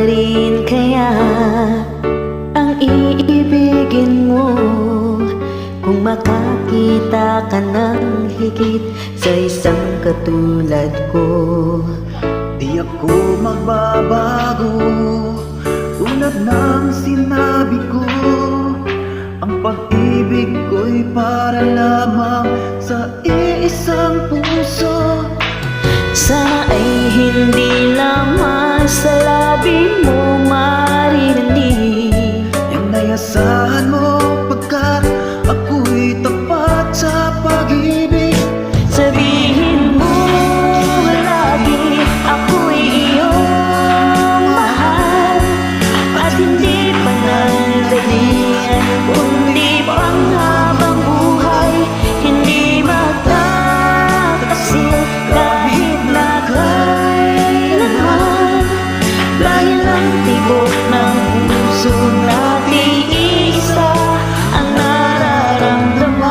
rin kaya ang iibigin mo kung makakita ka ng higit sa isang katulad ko? Di ako magbabago, tulad ng sinabi ko. Ang pag-ibig ko'y para lamang sa iisang puso. Sana ay hindi lamang sa labi mo maririnig Yang nayasahan mo pagkat ako'y tapat sa pag-ibig. Sabihin mo lagi ako'y iyong mahal, at hindi panandalian kundi panghabang buhay. Hindi magtatasil kahit na kailanman, dahil ang tibok ng puso natin isa ang nararamdaman.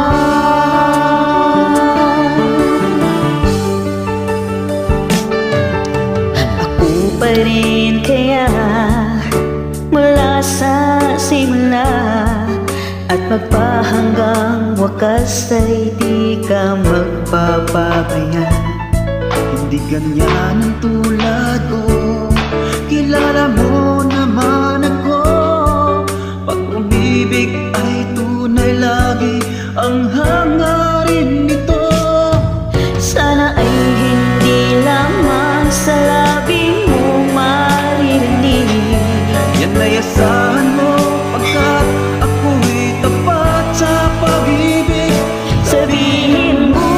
Ako pa rin kaya mula sa simula at magpahanggang wakas ay di ka magpapabaya. Hindi ganyan ang tulad ko, kilala mo naman ako. Pag umibig ay tunay lagi ang hangarin nito. Sana ay hindi lamang sa labi mo maririnig Yan nayasahan mo pagkat ako'y tapat sa pag-ibig. Sabihin mo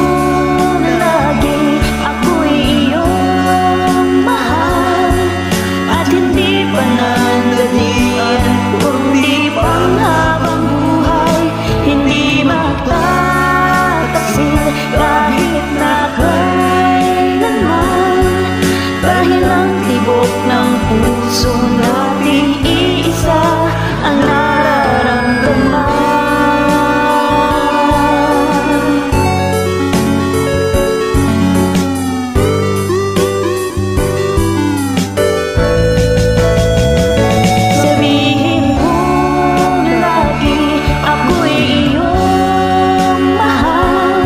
na lagi ako'y iyong mahal, at hindi panandalian kundi panghabang buhay. Hindi magtatasil kahit na kailanman, dahil ang tibok ng puso natin iisa ang nararamdaman. Sabihin mo lagi ako'y iyong mahal,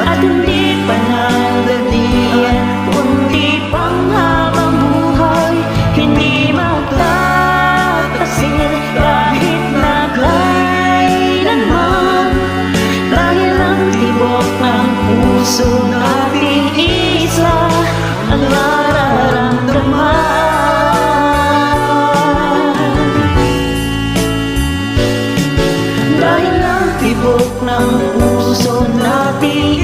at hindi panandalian kundi panghabang buhay. Hindi magtatasil kahit na kailanman, dahil ang tibok ng puso natin isa ang nararamdaman. Dahil ang tibok ng puso natin